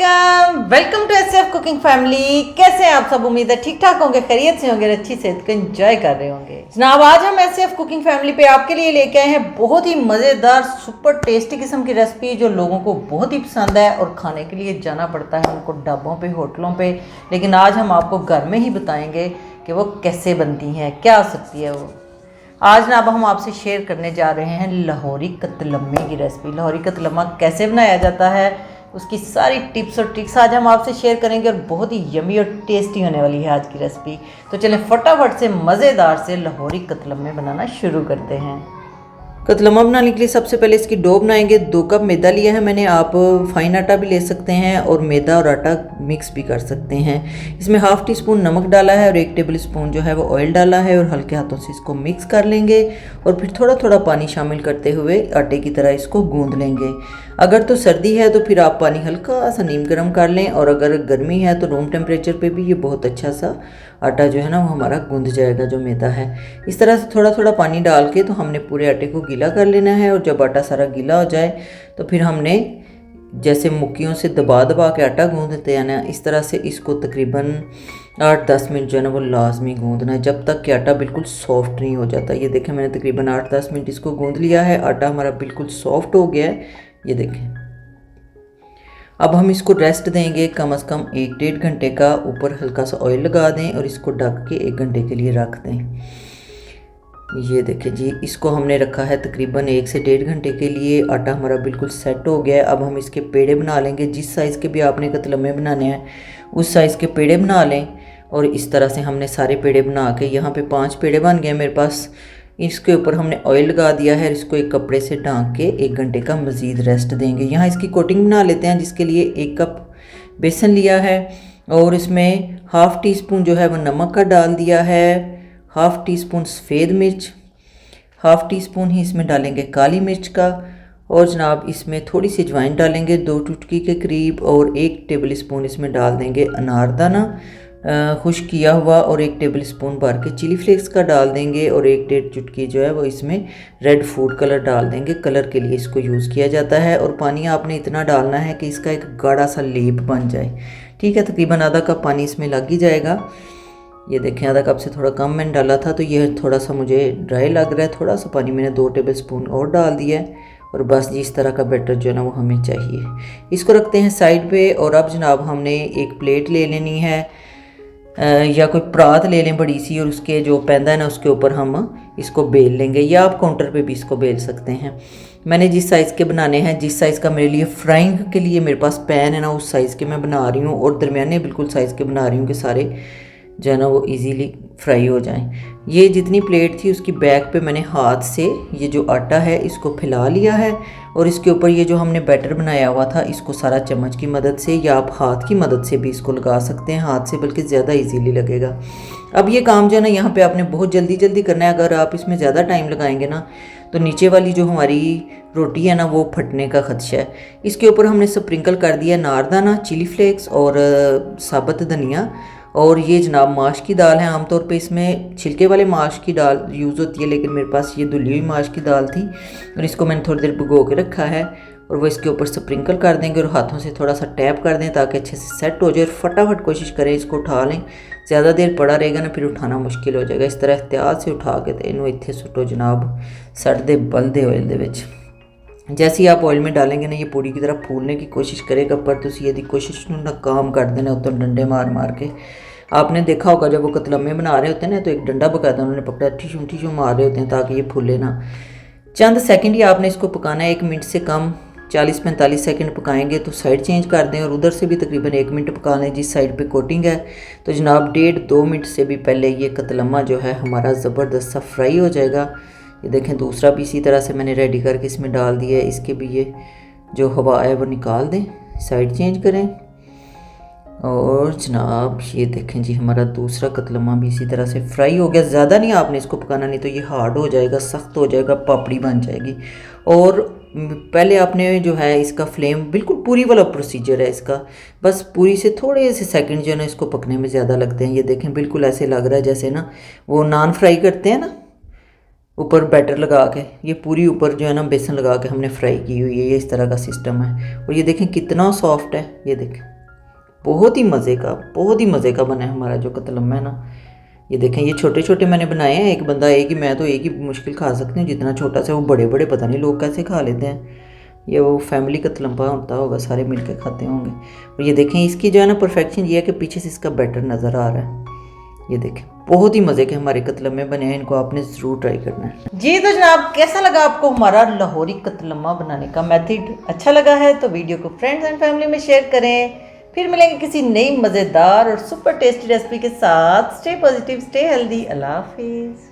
अस्सलाम welcome to SF cooking family. कैसे हैं आप सब? उम्मीद है ठीक ठाक होंगे, खैरियत से होंगे, अच्छी सेहत को एंजॉय कर रहे होंगे। जनाब आज हम एसएफ कुकिंग फैमिली पे आपके लिए लेके आए हैं बहुत ही मज़ेदार सुपर टेस्टी किस्म की रेसिपी जो लोगों को बहुत ही पसंद है और खाने के लिए जाना पड़ता है उनको ढाबों पे, होटलों पे, लेकिन आज हम आपको घर में ही बताएंगे कि वो कैसे बनती हैं, क्या हो सकती है वो। आज ना अब हम आपसे शेयर करने जा रहे हैं लाहौरी कतलम्मे की रेसिपी। लाहौरी कतलम्मा कैसे बनाया जाता है उसकी सारी टिप्स और ट्रिक्स आज हम आपसे शेयर करेंगे और बहुत ही यमी और टेस्टी होने वाली है आज की रेसिपी। तो चलें फटाफट से मज़ेदार से लाहौरी कतलम्मे बनाना शुरू करते हैं। कतलम्मा बनाने के लिए सबसे पहले इसकी डो बनाएंगे। 2 कप मैदा लिया है मैंने, आप फाइन आटा भी ले सकते हैं और मैदा और आटा मिक्स भी कर सकते हैं। इसमें हाफ़ टी स्पून नमक डाला है और 1 टेबल स्पून जो है वो ऑयल डाला है और हल्के हाथों से इसको मिक्स कर लेंगे और फिर थोड़ा थोड़ा पानी शामिल करते हुए आटे की तरह इसको गूंद लेंगे। अगर तो सर्दी है तो फिर आप पानी हल्का सा नीम गर्म कर लें और अगर गर्मी है तो रूम टेम्परेचर पे भी ये बहुत अच्छा सा आटा जो है ना वो हमारा गूंद जाएगा जो मैदा है। इस तरह से थोड़ा थोड़ा पानी डाल के तो हमने पूरे आटे को गीला कर लेना है और जब आटा सारा गीला हो जाए तो फिर हमने जैसे मुक्कियों से दबा दबा के आटा गूंदते हैं ना, इस तरह से इसको तकरीबन 8-10 मिनट जो है ना वो लाजमी गूंदना है जब तक कि आटा बिल्कुल सॉफ्ट नहीं हो जाता। ये देखें मैंने तकरीबन 8-10 मिनट इसको गूंद लिया है, आटा हमारा बिल्कुल सॉफ्ट हो गया है। ये देखें अब हम इसको रेस्ट देंगे कम से कम 1-1.5 घंटे का। ऊपर हल्का सा ऑयल लगा दें और इसको ढक के 1 घंटे के लिए रख दें। ये देखिए जी, इसको हमने रखा है तकरीबन 1 से 1.5 घंटे के लिए। आटा हमारा बिल्कुल सेट हो गया है। अब हम इसके पेड़े बना लेंगे। जिस साइज़ के भी आपने कतलम्मे बनाने हैं उस साइज़ के पेड़े बना लें और इस तरह से हमने सारे पेड़े बना के, यहाँ पे 5 पेड़े बन गए मेरे पास। इसके ऊपर हमने ऑयल लगा दिया है, इसको एक कपड़े से ढांक के 1 घंटे का मज़ीद रेस्ट देंगे। यहाँ इसकी कोटिंग बना लेते हैं जिसके लिए 1 कप बेसन लिया है और इसमें हाफ़ टी स्पून जो है वो नमक का डाल दिया है, हाफ़ टी स्पून सफ़ेद मिर्च, हाफ़ टी स्पून ही इसमें डालेंगे काली मिर्च का और जनाब इसमें थोड़ी सी अजवाइन डालेंगे 2 चुटकी के करीब और 1 टेबल स्पून इसमें डाल देंगे अनारदाना खुश्क किया हुआ और 1 टेबल स्पून भर के चिली फ्लेक्स का डाल देंगे और 1-1.5 चुटकी जो है वो इसमें रेड फूड कलर डाल देंगे। कलर के लिए इसको यूज़ किया जाता है और पानी आपने इतना डालना है कि इसका एक गाढ़ा सा लेप बन जाए। ठीक है, तकरीबन आधा कप पानी इसमें लग ही जाएगा। ये देखें आधा कप से थोड़ा कम मैंने डाला था तो ये थोड़ा सा मुझे ड्राई लग रहा है। थोड़ा सा पानी मैंने 2 टेबल स्पून और डाल दिया है और बस इस तरह का बैटर जो है ना वो हमें चाहिए। इसको रखते हैं साइड पे और अब जनाब हमने एक प्लेट ले लेनी है या कोई परात ले लें बड़ी सी और उसके जो पैंदा है ना उसके ऊपर हम इसको बेल लेंगे या आप काउंटर पे भी इसको बेल सकते हैं। मैंने जिस साइज़ के बनाने हैं, जिस साइज़ का मेरे लिए फ्राइंग के लिए मेरे पास पैन है ना उस साइज़ के मैं बना रही हूँ और दरमियाने बिल्कुल साइज़ के बना रही हूँ कि सारे जो है ना वो इजीली फ्राई हो जाएं। ये जितनी प्लेट थी उसकी बैक पे मैंने हाथ से ये जो आटा है इसको फैला लिया है और इसके ऊपर ये जो हमने बैटर बनाया हुआ था इसको सारा चम्मच की मदद से या आप हाथ की मदद से भी इसको लगा सकते हैं, हाथ से बल्कि ज़्यादा इजीली लगेगा। अब ये काम जो है ना यहाँ पे आपने बहुत जल्दी जल्दी करना है। अगर आप इसमें ज़्यादा टाइम लगाएंगे ना तो नीचे वाली जो हमारी रोटी है ना वो फटने का खदशा है। इसके ऊपर हमने स्प्रिंकल कर दिया अनारदाना, चिली फ्लेक्स और साबुत धनिया और ये जनाब माश की दाल है। आमतौर पे इसमें छिलके वाले माश की दाल यूज़ होती है लेकिन मेरे पास ये धुली हुई माश की दाल थी और इसको मैंने थोड़ी देर भिगो के रखा है और वो इसके ऊपर स्प्रिंकल कर देंगे और हाथों से थोड़ा सा टैप कर दें ताकि अच्छे से सेट हो जाए। फटाफट कोशिश करें इसको उठा लें, ज़्यादा देर पड़ा रहेगा ना फिर उठाना मुश्किल हो जाएगा। इस तरह एहतियात से उठा के तो इन्हों इत्थे सुटो जनाब सड़दे बलदे ऑयल दे विच। जैसे ही आप ऑयल में डालेंगे ना ये पूरी की तरह फूलने की कोशिश करेगा पर तुसी यदि कोशिश नाकाम कर देना उतो डंडे मार मार के। आपने देखा होगा जब वो कतलम्मे बना रहे होते हैं ना तो एक डंडा बकायदा उन्होंने पकड़ा ठीशू ठीशू मार रहे होते हैं ताकि ये फूले ना। चंद सेकंड ही आपने इसको पकाना है, 1 मिनट से कम 40-45 सेकंड पकाएंगे तो साइड चेंज कर दें और उधर से भी तकरीबन 1 मिनट पका लें जिस साइड पे कोटिंग है। तो जनाब 1.5-2 मिनट से भी पहले ये कतलम्मा जो है हमारा ज़बरदस्त सा फ्राई हो जाएगा। ये देखें दूसरा भी इसी तरह से मैंने रेडी करके इसमें डाल दिया है। इसके भी ये जो हवा है वो निकाल दें, साइड चेंज करें और जनाब ये देखें जी हमारा दूसरा कतलम्मा भी इसी तरह से फ्राई हो गया। ज़्यादा नहीं आपने इसको पकाना नहीं तो ये हार्ड हो जाएगा, सख्त हो जाएगा, पापड़ी बन जाएगी। और पहले आपने जो है इसका फ्लेम बिल्कुल पूरी वाला प्रोसीजर है इसका, बस पूरी से थोड़े से सेकंड जो है ना इसको पकने में ज़्यादा लगते हैं। ये देखें बिल्कुल ऐसे लग रहा है जैसे ना वो नान फ्राई करते हैं ना ऊपर बैटर लगा के, ये पूरी ऊपर जो है ना बेसन लगा के हमने फ्राई की हुई है। ये इस तरह का सिस्टम है। और ये देखें कितना सॉफ्ट है, ये देखें बहुत ही मज़े का बना है हमारा जो कतलम्मा है ना। ये देखें ये छोटे छोटे मैंने बनाए हैं। एक बंदा एक ही, मैं तो एक ही मुश्किल खा सकती हूँ जितना छोटा सा। वो बड़े बड़े पता नहीं लोग कैसे खा लेते हैं। ये वो फैमिली कतलम्मा होता होगा, सारे मिलके खाते होंगे। और ये देखें इसकी जो है ना परफेक्शन ये है कि पीछे से इसका बैटर नज़र आ रहा है। ये देखें बहुत ही मज़े के हमारे कतलम्मे बने हैं। इनको आपने ज़रूर ट्राई करना है। जी तो जनाब, कैसा लगा आपको हमारा लाहौरी कतलम्मा बनाने का मेथड? अच्छा लगा है तो वीडियो को फ्रेंड्स एंड फैमिली में शेयर करें। फिर मिलेंगे किसी नई मज़ेदार और सुपर टेस्टी रेसिपी के साथ। Stay positive, stay healthy. Allah हाफिज़।